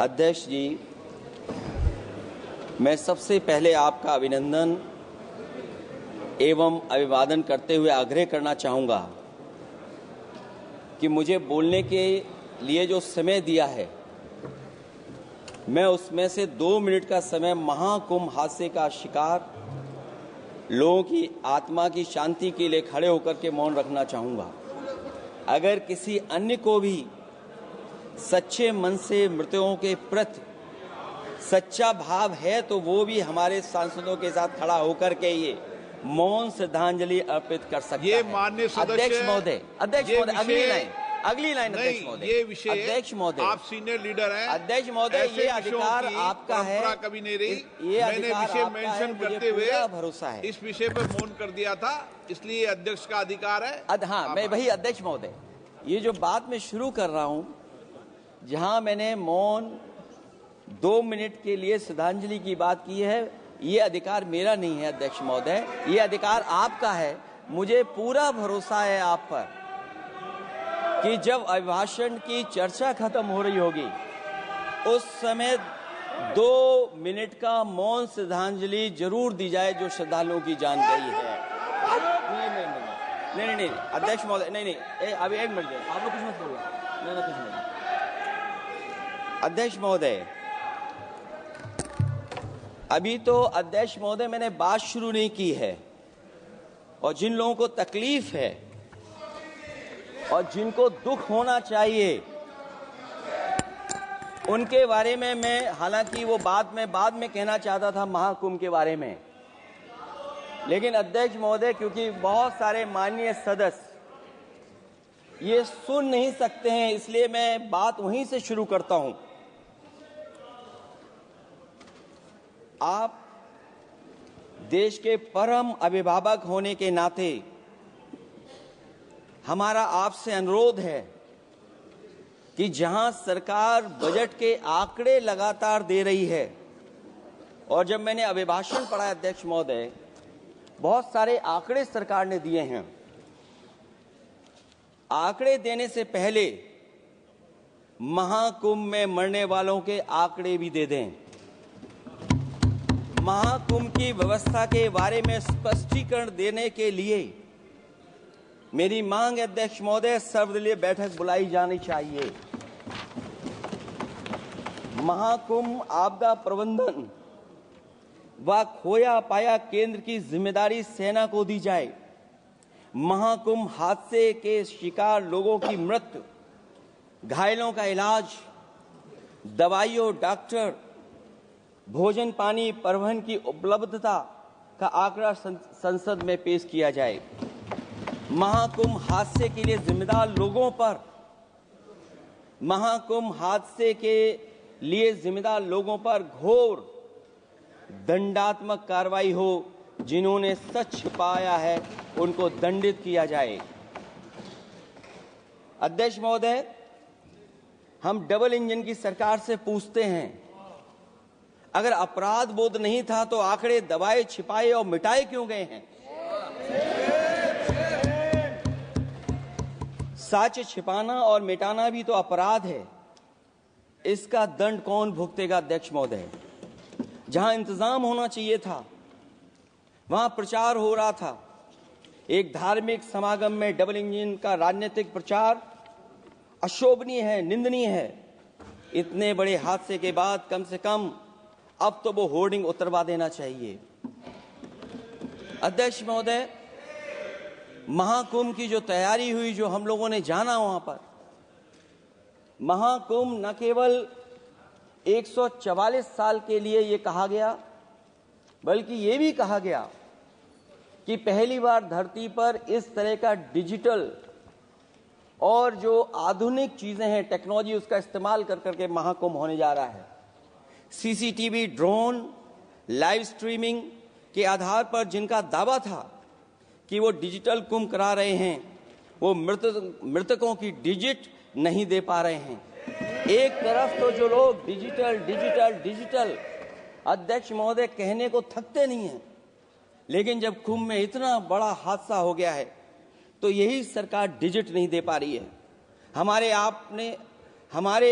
अध्यक्ष जी, मैं सबसे पहले आपका अभिनंदन एवं अभिवादन करते हुए आग्रह करना चाहूँगा कि मुझे बोलने के लिए जो समय दिया है, मैं उसमें से 2 मिनट का समय महाकुंभ हादसे का शिकार लोगों की आत्मा की शांति के लिए खड़े होकर के मौन रखना चाहूँगा। अगर किसी अन्य को भी सच्चे मन से मृतकों के प्रति सच्चा भाव है तो वो भी हमारे सांसदों के साथ खड़ा होकर के ये मौन श्रद्धांजलि अर्पित कर सकता है। ये माननीय सदस्य अध्यक्ष महोदय, अगली लाइन अध्यक्ष महोदय, ये विषय अध्यक्ष महोदय, आप सीनियर लीडर हैं। अध्यक्ष महोदय, ये अधिकार आपका है। कभी नहीं रही। ये मैंने विषय मेंशन करते हुए भरोसा है इस विषय पर मौन कर दिया था, इसलिए अध्यक्ष का अधिकार है। हाँ, मैं वही अध्यक्ष महोदय, ये जो बात मैं शुरू कर रहा हूँ, जहां मैंने मौन 2 मिनट के लिए श्रद्धांजलि की बात की है, ये अधिकार मेरा नहीं है अध्यक्ष महोदय, ये अधिकार आपका है। मुझे पूरा भरोसा है आप पर कि जब अभिभाषण की चर्चा खत्म हो रही होगी उस समय 2 मिनट का मौन श्रद्धांजलि जरूर दी जाए जो श्रद्धालुओं की जान गई है। नहीं अध्यक्ष महोदय, नहीं अभी 1 मिनट दें, आप लोग कुछ मत बोलो, नहीं कुछ नहीं। अध्यक्ष महोदय, अभी तो अध्यक्ष महोदय मैंने बात शुरू नहीं की है, और जिन लोगों को तकलीफ है और जिनको दुख होना चाहिए उनके बारे में मैं, हालांकि वो बाद में कहना चाहता था महाकुंभ के बारे में, लेकिन अध्यक्ष महोदय क्योंकि बहुत सारे माननीय सदस्य ये सुन नहीं सकते हैं, इसलिए मैं बात वहीं से शुरू करता हूं। आप देश के परम अभिभावक होने के नाते हमारा आपसे अनुरोध है कि जहां सरकार बजट के आंकड़े लगातार दे रही है, और जब मैंने अभिभाषण पढ़ा अध्यक्ष महोदय, बहुत सारे आंकड़े सरकार ने दिए हैं। आंकड़े देने से पहले महाकुंभ में मरने वालों के आंकड़े भी दे दें। महाकुंभ की व्यवस्था के बारे में स्पष्टीकरण देने के लिए मेरी मांग अध्यक्ष महोदय, सर्वदलीय बैठक बुलाई जानी चाहिए। महाकुंभ आपदा प्रबंधन व खोया पाया केंद्र की जिम्मेदारी सेना को दी जाए। महाकुंभ हादसे के शिकार लोगों की मृत्यु, घायलों का इलाज, दवाइयों, डॉक्टर, भोजन पानी, परिवहन की उपलब्धता का आंकड़ा संसद में पेश किया जाए। महाकुंभ हादसे के लिए जिम्मेदार लोगों पर, महाकुंभ हादसे के लिए जिम्मेदार लोगों पर घोर दंडात्मक कार्रवाई हो। जिन्होंने सच छिपाया है उनको दंडित किया जाए। अध्यक्ष महोदय, हम डबल इंजन की सरकार से पूछते हैं, अगर अपराध बोध नहीं था तो आंकड़े दबाए, छिपाए और मिटाए क्यों गए हैं? सच छिपाना और मिटाना भी तो अपराध है। इसका दंड कौन भुगतेगा अध्यक्ष महोदय? जहां इंतजाम होना चाहिए था वहां प्रचार हो रहा था। एक धार्मिक समागम में डबल इंजन का राजनीतिक प्रचार अशोभनीय है, निंदनीय है। इतने बड़े हादसे के बाद कम से कम अब तो वो होर्डिंग उतरवा देना चाहिए। अध्यक्ष महोदय, महाकुंभ की जो तैयारी हुई, जो हम लोगों ने जाना वहां पर, महाकुंभ न केवल 144 साल के लिए ये कहा गया, बल्कि ये भी कहा गया कि पहली बार धरती पर इस तरह का डिजिटल और जो आधुनिक चीजें हैं, टेक्नोलॉजी, उसका इस्तेमाल कर करके महाकुंभ होने जा रहा है। सीसीटीवी, ड्रोन, लाइव स्ट्रीमिंग के आधार पर जिनका दावा था कि वो डिजिटल कुंभ करा रहे हैं, वो मृतकों की डिजिट नहीं दे पा रहे हैं। एक तरफ तो जो लोग डिजिटल अध्यक्ष महोदय कहने को थकते नहीं हैं, लेकिन जब कुंभ में इतना बड़ा हादसा हो गया है तो यही सरकार डिजिट नहीं दे पा रही है। हमारे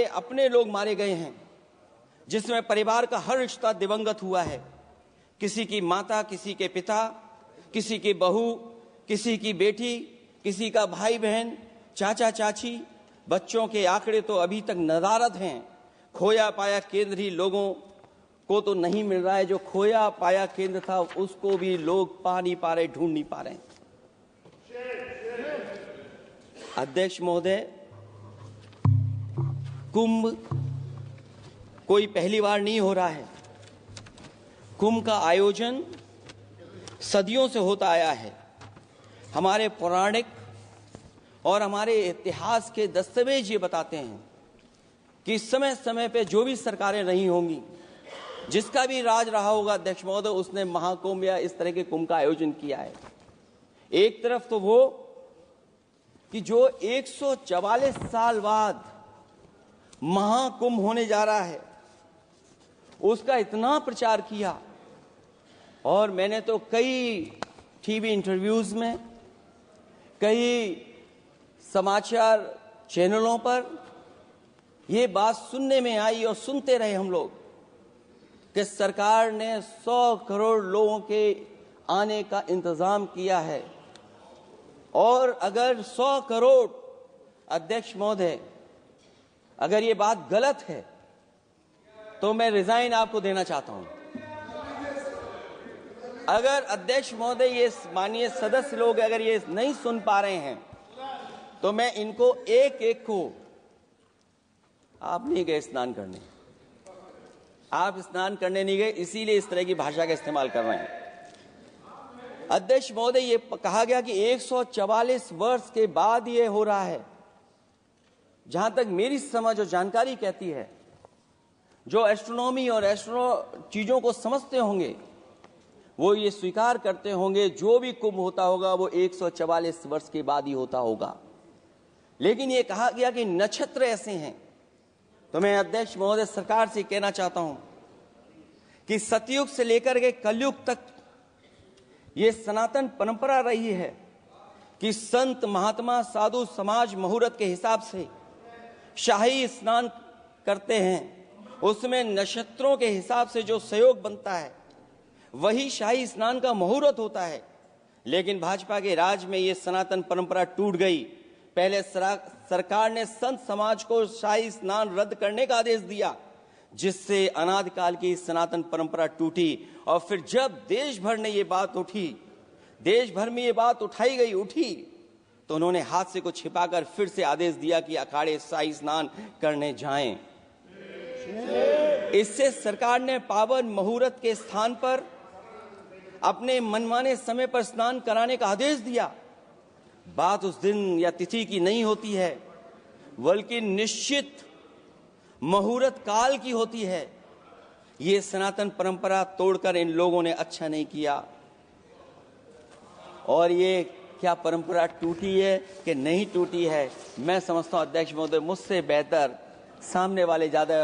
अपने लोग मारे गए हैं, जिसमें परिवार का हर रिश्ता दिवंगत हुआ है। किसी की माता, किसी के पिता, किसी की बहू, किसी की बेटी, किसी का भाई बहन, चाचा चाची। बच्चों के आंकड़े तो अभी तक नदारद हैं। खोया पाया केंद्र ही लोगों को तो नहीं मिल रहा है। जो खोया पाया केंद्र था उसको भी लोग पा नहीं पा रहे, ढूंढ नहीं पा रहे। अध्यक्ष महोदय, कुंभ कोई पहली बार नहीं हो रहा है। कुंभ का आयोजन सदियों से होता आया है। हमारे पौराणिक और हमारे इतिहास के दस्तावेज ये बताते हैं कि समय समय पे जो भी सरकारें रही होंगी, जिसका भी राज रहा होगा अध्यक्ष महोदय, उसने महाकुंभ या इस तरह के कुंभ का आयोजन किया है। एक तरफ तो वो कि जो 144 साल बाद महाकुंभ होने जा रहा है, उसका इतना प्रचार किया। और मैंने तो कई टीवी इंटरव्यूज में, कई समाचार चैनलों पर ये बात सुनने में आई और सुनते रहे हम लोग कि सरकार ने 100 करोड़ लोगों के आने का इंतजाम किया है। और अगर 100 करोड़, अध्यक्ष महोदय, अगर ये बात गलत है तो मैं रिजाइन आपको देना चाहता हूं। अगर अध्यक्ष महोदय, ये माननीय सदस्य लोग अगर ये नहीं सुन पा रहे हैं तो मैं इनको एक एक को, आप नहीं गए स्नान करने, आप स्नान करने नहीं गए, इसीलिए इस तरह की भाषा का इस्तेमाल कर रहे हैं। अध्यक्ष महोदय, ये कहा गया कि 144 वर्ष के बाद ये हो रहा है। जहां तक मेरी समझ और जानकारी कहती है, जो एस्ट्रोनॉमी और एस्ट्रो चीजों को समझते होंगे वो ये स्वीकार करते होंगे, जो भी कुंभ होता होगा वो 144 वर्ष के बाद ही होता होगा। लेकिन ये कहा गया कि नक्षत्र ऐसे हैं। तो मैं अध्यक्ष महोदय सरकार से कहना चाहता हूं कि सतयुग से लेकर के कलयुग तक ये सनातन परंपरा रही है कि संत महात्मा साधु समाज मुहूर्त के हिसाब से शाही स्नान करते हैं। उसमें नक्षत्रों के हिसाब से जो सहयोग बनता है वही शाही स्नान का मुहूर्त होता है। लेकिन भाजपा के राज में ये सनातन परंपरा टूट गई। पहले सरकार ने संत समाज को शाही स्नान रद्द करने का आदेश दिया, जिससे अनादिकाल की सनातन परंपरा टूटी। और फिर जब देश भर ने ये बात उठी, देश भर में ये बात उठाई गई उठी, तो उन्होंने हाथ को छिपाकर फिर से आदेश दिया कि अखाड़े शाही स्नान करने जाएं। इससे सरकार ने पावन मुहूर्त के स्थान पर अपने मनमाने समय पर स्नान कराने का आदेश दिया। बात उस दिन या तिथि की नहीं होती है, बल्कि निश्चित मुहूर्त काल की होती है। ये सनातन परंपरा तोड़कर इन लोगों ने अच्छा नहीं किया। और ये क्या परंपरा टूटी है कि नहीं टूटी है, मैं समझता हूं अध्यक्ष महोदय मुझसे बेहतर सामने वाले ज्यादा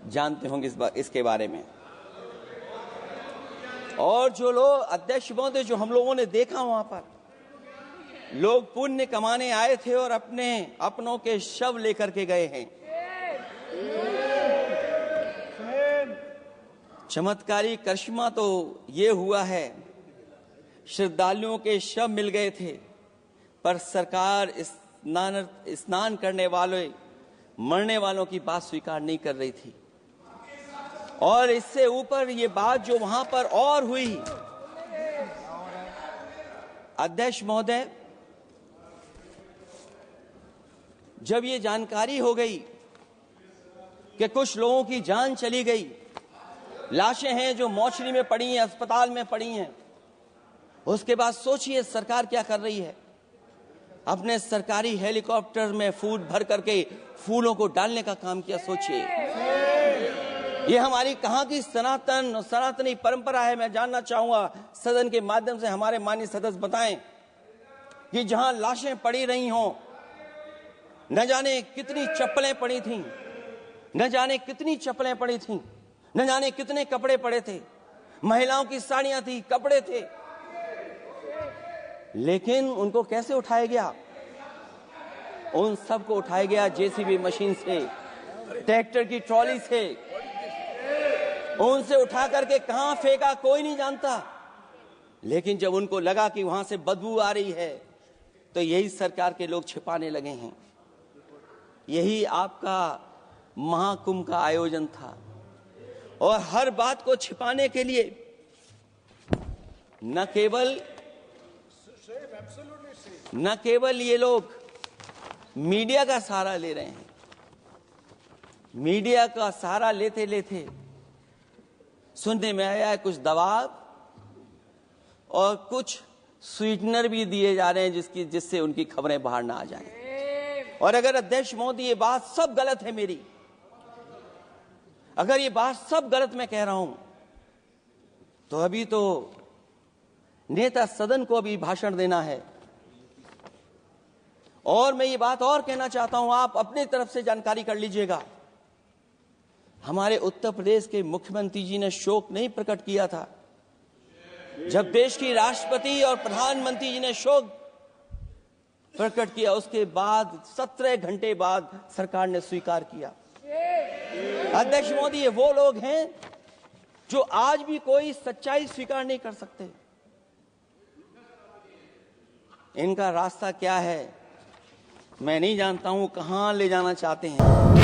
जानते होंगे इसके बारे में। और जो लोग अध्यक्ष महोदय, जो हम लोगों ने देखा वहां पर लोग पुण्य कमाने आए थे और अपनों के शव लेकर के गए हैं। चमत्कारी करिश्मा तो ये हुआ है, श्रद्धालुओं के शव मिल गए थे, पर सरकार स्नान करने वाले मरने वालों की बात स्वीकार नहीं कर रही थी। और इससे ऊपर ये बात जो वहां पर और हुई, अध्यक्ष महोदय, जब ये जानकारी हो गई कि कुछ लोगों की जान चली गई, लाशें हैं जो मोर्चरी में पड़ी हैं, अस्पताल में पड़ी हैं, उसके बाद सोचिए सरकार क्या कर रही है। अपने सरकारी हेलीकॉप्टर में फूल भर करके फूलों को डालने का काम किया। सोचिए ये हमारी कहां की सनातनी परंपरा है। मैं जानना चाहूंगा सदन के माध्यम से हमारे माननीय सदस्य बताएं कि जहां लाशें पड़ी रही हों, न जाने कितनी चप्पलें पड़ी थीं, न जाने कितनी चप्पलें पड़ी थीं, न जाने कितने कपड़े पड़े थे, महिलाओं की साड़ियां थी, कपड़े थे, लेकिन उनको कैसे उठाया गया? उन सबको उठाया गया जेसीबी मशीन से, ट्रैक्टर की ट्रॉली से, उनसे उठा करके कहां फेंका कोई नहीं जानता, लेकिन जब उनको लगा कि वहां से बदबू आ रही है तो यही सरकार के लोग छिपाने लगे हैं। यही आपका महाकुंभ का आयोजन था, और हर बात को छिपाने के लिए न केवल ये लोग मीडिया का सहारा ले रहे हैं, मीडिया का सहारा लेते लेते सुनने में आया है कुछ दबाव और कुछ स्वीटनर भी दिए जा रहे हैं जिससे उनकी खबरें बाहर ना आ जाएं। और अगर अध्यक्ष महोदय ये बात सब गलत है मेरी, अगर ये बात सब गलत मैं कह रहा हूं, तो अभी तो नेता सदन को अभी भाषण देना है। और मैं ये बात और कहना चाहता हूं, आप अपने तरफ से जानकारी कर लीजिएगा। हमारे उत्तर प्रदेश के मुख्यमंत्री जी ने शोक नहीं प्रकट किया था। जब देश की राष्ट्रपति और प्रधानमंत्री जी ने शोक प्रकट किया, उसके बाद 17 घंटे बाद सरकार ने स्वीकार किया। अध्यक्ष मोदी, ये वो लोग हैं जो आज भी कोई सच्चाई स्वीकार नहीं कर सकते। इनका रास्ता क्या है मैं नहीं जानता हूं, कहां ले जाना चाहते हैं।